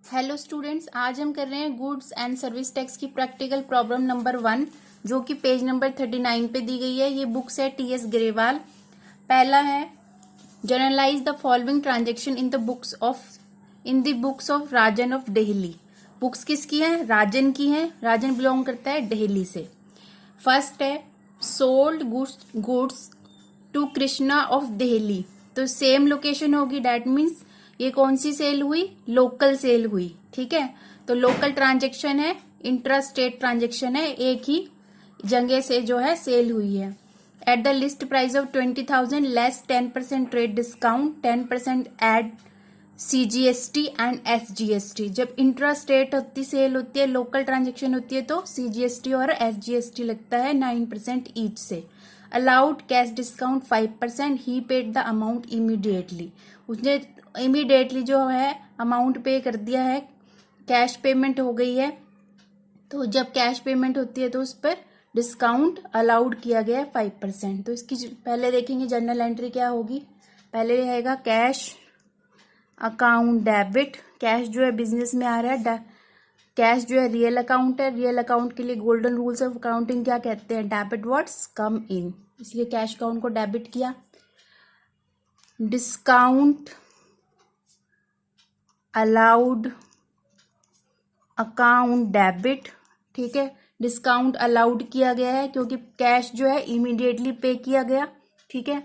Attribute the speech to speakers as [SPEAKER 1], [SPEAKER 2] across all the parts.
[SPEAKER 1] Hello students, आज हम कर रहे हैं गुड्स एंड सर्विस टैक्स की प्रैक्टिकल प्रॉब्लम नंबर 1 जो कि पेज नंबर 39 पे दी गई है। ये बुक्स है टीएस ग्रेवाल। पहला है generalized the following transaction in the books of Rajan of Delhi. Books किसकी हैं? राजन की हैं। राजन बिलोंग करता है दिल्ली से। फर्स्ट है sold goods to Krishna of Delhi. तो सेम लोकेशन होगी, डेट मीन्स ये कौन सी सेल हुई? लोकल सेल हुई। ठीक है, तो लोकल ट्रांजेक्शन है, इंट्रा स्टेट ट्रांजेक्शन है, एक ही जगह से जो है सेल हुई है। At the list price of 20,000 less 10% trade discount, 10% add CGST and SGST. जब इंट्रा स्टेट सेल होती है, लोकल ट्रांजेक्शन होती है, तो सीजीएसटी और एसजीएसटी लगता है 9% ईच से। Allowed cash discount 5%। He paid the amount immediately. उसने इमीडिएटली जो है अमाउंट पे कर दिया है, कैश पेमेंट हो गई है। तो जब कैश पेमेंट होती है तो उस पर डिस्काउंट अलाउड किया गया है 5%। तो इसकी पहले देखेंगे जनरल एंट्री क्या होगी। पहले रहेगा कैश अकाउंट डेबिट। कैश जो है बिजनेस में आ रहा है, कैश जो है रियल अकाउंट है। रियल अकाउंट के लिए गोल्डन रूल्स ऑफ अकाउंटिंग क्या कहते हैं? डेबिट व्हाट्स कम इन, इसलिए कैश अकाउंट को डेबिट किया। Discount allowed account debit. ठीक है, डिस्काउंट अलाउड किया गया है क्योंकि कैश जो है इमीडिएटली पे किया गया। ठीक है,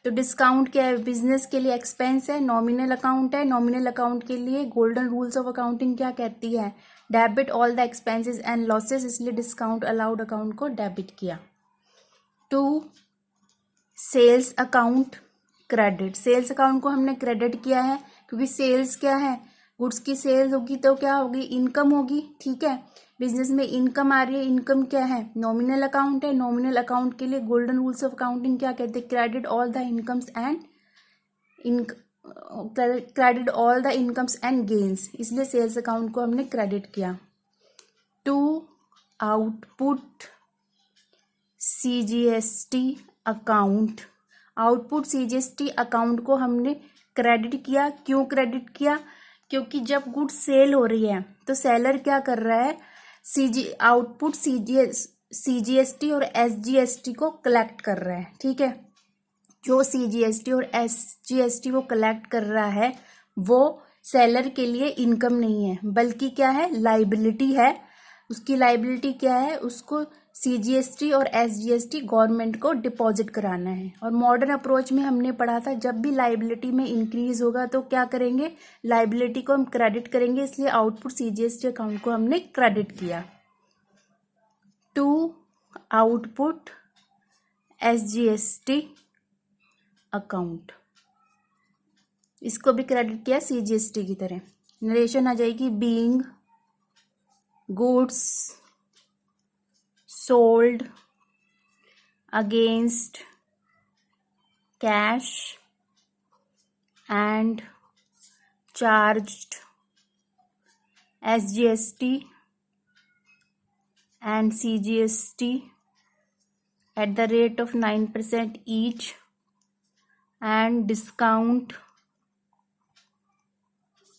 [SPEAKER 1] तो डिस्काउंट क्या है? बिजनेस के लिए एक्सपेंस है, नॉमिनल अकाउंट है। नॉमिनल अकाउंट के लिए गोल्डन रूल्स ऑफ अकाउंटिंग क्या कहती है? Debit all the expenses and losses, इसलिए डिस्काउंट अलाउड अकाउंट को डेबिट किया। 2 sales account credit. Sales account को हमने क्रेडिट किया है क्योंकि सेल्स क्या है? गुड्स की सेल्स होगी तो क्या होगी? इनकम होगी। ठीक है, बिजनेस में इनकम आ रही है। इनकम क्या है? नॉमिनल अकाउंट है। नॉमिनल अकाउंट के लिए गोल्डन रूल्स ऑफ अकाउंटिंग क्या कहते हैं? Credit all the incomes and gains, इसलिए सेल्स अकाउंट को हमने क्रेडिट किया। 2 output CGST account. Output CGST account को हमने क्रेडिट किया। क्यों क्रेडिट किया? क्योंकि जब गुड्स सेल हो रही है तो सेलर क्या कर रहा है? आउटपुट सीजीएसटी और एसजीएसटी को कलेक्ट कर रहा है। ठीक है, जो सीजीएसटी और एसजीएसटी वो कलेक्ट कर रहा है वो सेलर के लिए इनकम नहीं है, बल्कि क्या है? लाइबिलिटी है। उसकी लाइबिलिटी क्या है? उसको सीजीएसटी और एसजीएसटी गवर्नमेंट को डिपॉजिट कराना है। और मॉडर्न अप्रोच में हमने पढ़ा था जब भी लाइबिलिटी में इंक्रीज होगा तो क्या करेंगे? लाइबिलिटी को हम क्रेडिट करेंगे, इसलिए आउटपुट सीजीएसटी अकाउंट को हमने क्रेडिट किया। 2 आउटपुट एसजीएसटी अकाउंट, इसको भी क्रेडिट किया सीजीएसटी की तरह। नरेशन आ जाएगी being goods sold against cash and charged SGST and CGST at the rate of 9% each and discount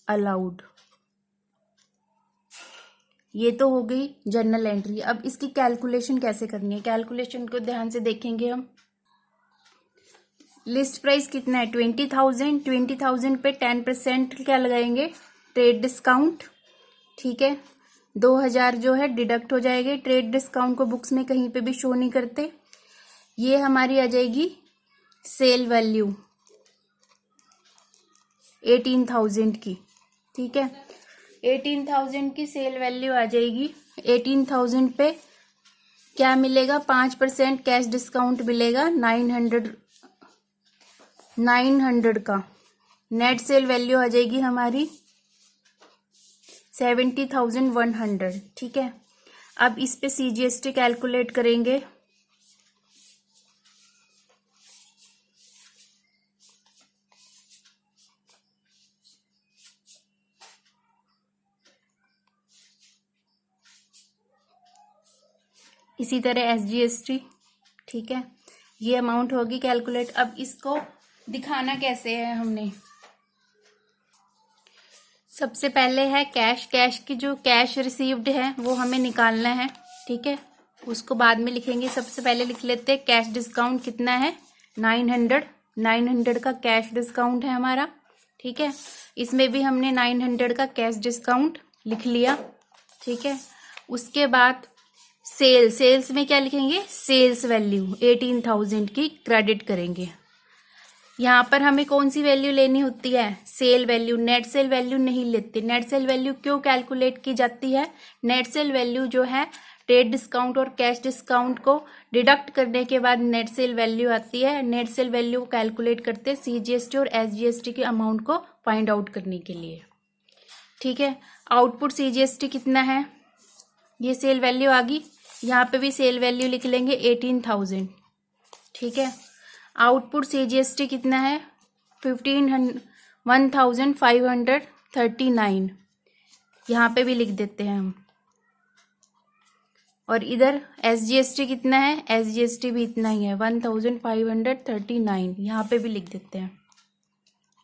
[SPEAKER 1] allowed। ये तो हो गई जर्नल एंट्री। अब इसकी कैलकुलेशन कैसे करनी है? कैलकुलेशन को ध्यान से देखेंगे हम। लिस्ट प्राइस कितना है? 20,000। 20,000 पे 10% क्या लगाएंगे? Trade discount. ठीक है, 2,000 जो है डिडक्ट हो जाएंगे। ट्रेड डिस्काउंट को बुक्स में कहीं पे भी शो नहीं करते। ये हमारी आ जाएगी सेल वैल्यू 18,000 की। ठीक है, 18,000 की सेल वैल्यू आ जाएगी। 18,000 पे क्या मिलेगा? 5% कैश डिस्काउंट मिलेगा। 900 का नेट सेल वैल्यू आ जाएगी हमारी 70,100। ठीक है, अब इस पे सीजीएसटी कैलकुलेट करेंगे। इसी तरह एसजीएसटी। ठीक है, ये अमाउंट होगी कैलकुलेट। अब इसको दिखाना कैसे है हमने? सबसे पहले है कैश। कैश की जो कैश रिसीव्ड है वो हमें निकालना है, ठीक है, उसको बाद में लिखेंगे। सबसे पहले लिख लेते हैं कैश डिस्काउंट कितना है, 900। 900 का कैश डिस्काउंट है हमारा, ठीक है। इसमें भी हमने 900 का कैश डिस्काउंट लिख लिया, ठीक है। उसके बाद सेल्स में क्या लिखेंगे, सेल्स वैल्यू 18,000 की क्रेडिट करेंगे। यहाँ पर हमें कौन सी वैल्यू लेनी होती है, sale value. Net sale value नहीं लेते। नेट सेल वैल्यू क्यों कैलकुलेट की जाती है, नेट सेल वैल्यू जो है ट्रेड डिस्काउंट और कैश डिस्काउंट को डिडक्ट करने के बाद नेट सेल वैल्यू आती है। नेट सेल वैल्यू को कैलकुलेट करते हैं CGST और SGST के अमाउंट को फाइंड आउट करने के लिए, ठीक है। आउटपुट CGST कितना है, ये सेल वैल्यू आ गई। यहाँ पे भी सेल वैल्यू लिख लेंगे 18,000, ठीक है। आउटपुट CGST कितना है 1539, यहाँ पे भी लिख देते हैं हम। और इधर SGST कितना है, SGST भी इतना ही है 1539, यहाँ पे भी लिख देते हैं।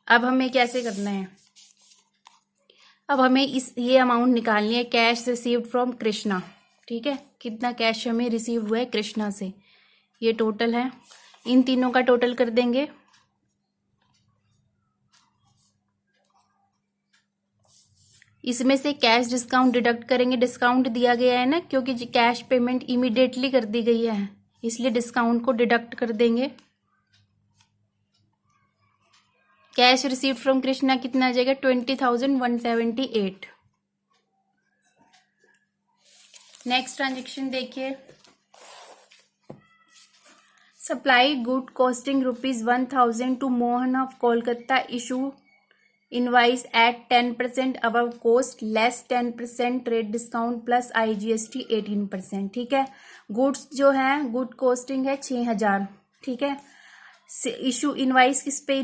[SPEAKER 1] अब हमें कैसे करना है, अब हमें ये अमाउंट निकालनी है, कैश रिसीव्ड फ्रॉम कृष्णा, ठीक है। कितना कैश हमें रिसीव हुआ है कृष्णा से, ये टोटल है। इन तीनों का टोटल कर देंगे। इसमें से कैश डिस्काउंट डिडक्ट करेंगे। डिस्काउंट दिया गया है ना, क्योंकि कैश पेमेंट इमीडिएटली कर दी गई है, इसलिए डिस्काउंट को डिडक्ट कर देंगे। कैश रिसीव्ड फ्रॉम कृष्णा कितना आ जाएगा 20,178। नेक्स्ट ट्रांजेक्शन देखिए, supply good costing ₹1,000 to Mohan of Kolkata, issue invoice at 10% above cost less 10% trade discount plus IGST 18%, ठीक है। गुड्स जो है गुड कॉस्टिंग है 6,000, ठीक है। इशू इनवाइस किस पे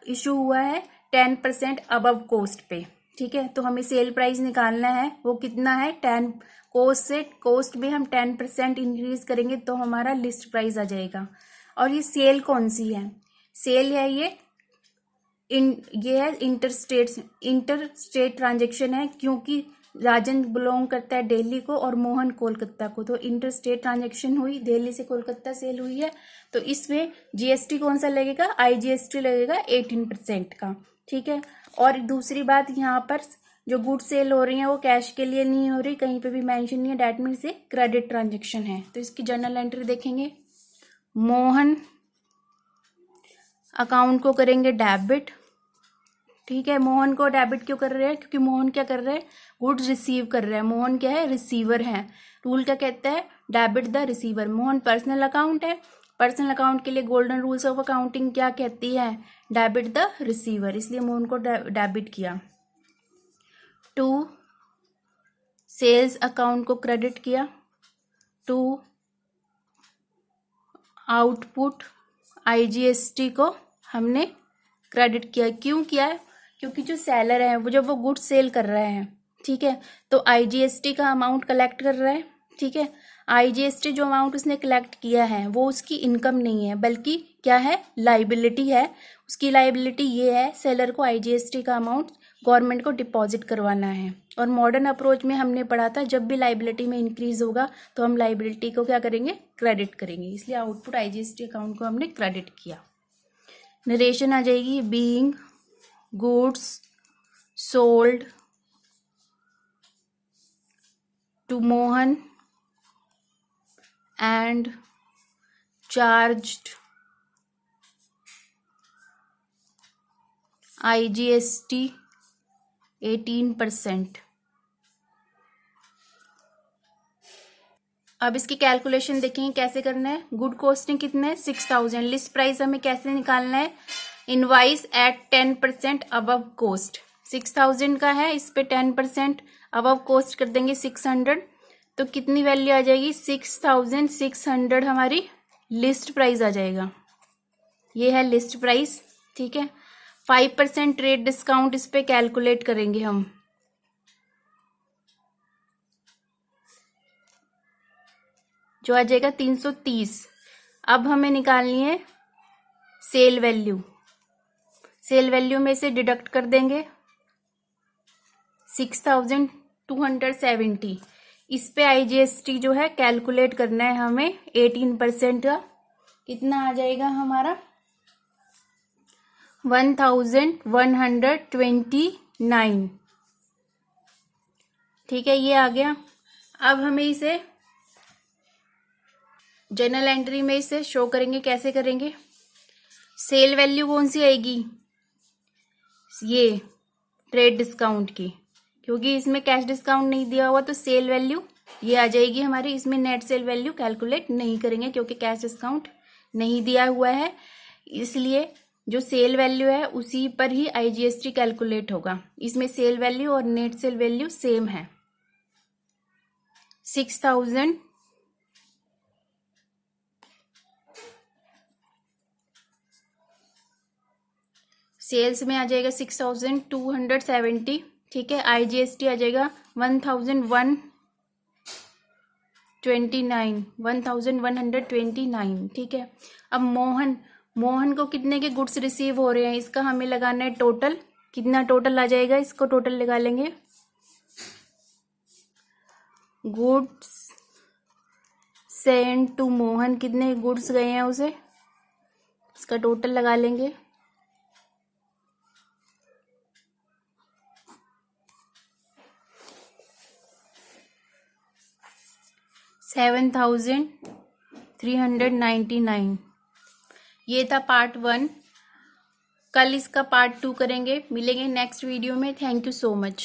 [SPEAKER 1] इशू हुआ है, 10% अबव कॉस्ट पे, ठीक है। तो हमें सेल प्राइस निकालना है, वो कितना है 10 कॉस्ट से, कॉस्ट में हम 10% इंक्रीज करेंगे तो हमारा लिस्ट प्राइस आ जाएगा। और ये सेल कौन सी है, सेल है ये है इंटर स्टेट ट्रांजेक्शन है, क्योंकि राजन बिलोंग करता है दिल्ली को और मोहन कोलकाता को, तो इंटर स्टेट ट्रांजेक्शन हुई, दिल्ली से कोलकाता सेल हुई है। तो इसमें GST कौन सा लगेगा, IGST लगेगा 18% का, ठीक है। और दूसरी बात, यहाँ पर जो गुड सेल हो रही है वो कैश के लिए नहीं हो रही, कहीं पे भी मेंशन नहीं है, डैट मीन्स से क्रेडिट ट्रांजेक्शन है। तो इसकी जर्नल एंट्री देखेंगे, मोहन अकाउंट को करेंगे डेबिट, ठीक है। मोहन को डेबिट क्यों कर रहे हैं, क्योंकि मोहन क्या कर रहे हैं, गुड्स रिसीव कर रहे हैं। मोहन क्या है, रिसीवर है। रूल क्या कहता है, debit the receiver. Mohan personal account है, पर्सनल अकाउंट के लिए गोल्डन रूल्स ऑफ अकाउंटिंग क्या कहती है, डेबिट द रिसीवर, इसलिए मोहन को डेबिट किया। टू सेल्स अकाउंट को क्रेडिट किया, टू आउटपुट IGST को हमने क्रेडिट किया। क्यों किया है, क्योंकि जो सेलर है वो जब वो गुड्स सेल कर रहे हैं, ठीक है, तो IGST का अमाउंट कलेक्ट कर रहा है, ठीक है। IGST जो अमाउंट उसने कलेक्ट किया है वो उसकी इनकम नहीं है, बल्कि क्या है, लाइबिलिटी है। उसकी लाइबिलिटी ये है, सेलर को IGST का अमाउंट गवर्नमेंट को डिपॉजिट करवाना है। और मॉडर्न अप्रोच में हमने पढ़ा था, जब भी लाइबिलिटी में इंक्रीज होगा तो हम लाइबिलिटी को क्या करेंगे, क्रेडिट करेंगे, इसलिए आउटपुट IGST अकाउंट को हमने क्रेडिट किया। नरेशन आ जाएगी, being goods sold to Mohan and charged IGST 18%। अब इसकी कैलकुलेशन देखेंगे कैसे करना है। गुड कॉस्टिंग कितना है 6,000, लिस्ट प्राइस हमें कैसे निकालना है, इनवाइस एट 10% अबव कॉस्ट। 6,000 का है, इस पे 10% अबव कॉस्ट कर देंगे 600, तो कितनी वैल्यू आ जाएगी 6,600 हमारी लिस्ट प्राइस आ जाएगा। ये है लिस्ट प्राइस, ठीक है। 5% ट्रेड डिस्काउंट इस पे कैलकुलेट करेंगे हम, जो आ जाएगा 330। अब हमें निकालनी है सेल वैल्यू, सेल वैल्यू में से डिडक्ट कर देंगे 6270। इस पे IGST जो है कैलकुलेट करना है हमें 18% का। कितना आ जाएगा हमारा 1129। ठीक है, ये आ गया। अब हमें इसे जर्नल एंट्री में इसे शो करेंगे। कैसे करेंगे? सेल वैल्यू कौन सी आएगी? ये ट्रेड डिस्काउंट की, क्योंकि इसमें कैश डिस्काउंट नहीं दिया हुआ तो सेल वैल्यू ये आ जाएगी हमारी। इसमें नेट सेल वैल्यू कैलकुलेट नहीं करेंगे क्योंकि कैश डिस्काउंट नहीं दिया हुआ है, इसलिए जो सेल वैल्यू है उसी पर ही IGST कैलकुलेट होगा। इसमें सेल वैल्यू और नेट सेल वैल्यू सेम है। 6000 सेल्स में आ जाएगा 6270। ठीक है, IGST आ जाएगा 1129। ठीक है, अब मोहन को कितने के गुड्स रिसीव हो रहे हैं इसका हमें लगाना है टोटल। कितना टोटल आ जाएगा, इसको टोटल लगा लेंगे। गुड्स सेंड टू मोहन, कितने गुड्स गए हैं उसे, इसका टोटल लगा लेंगे। 7399। ये था पार्ट 1। कल इसका पार्ट 2 करेंगे। मिलेंगे नेक्स्ट वीडियो में। Thank you so much.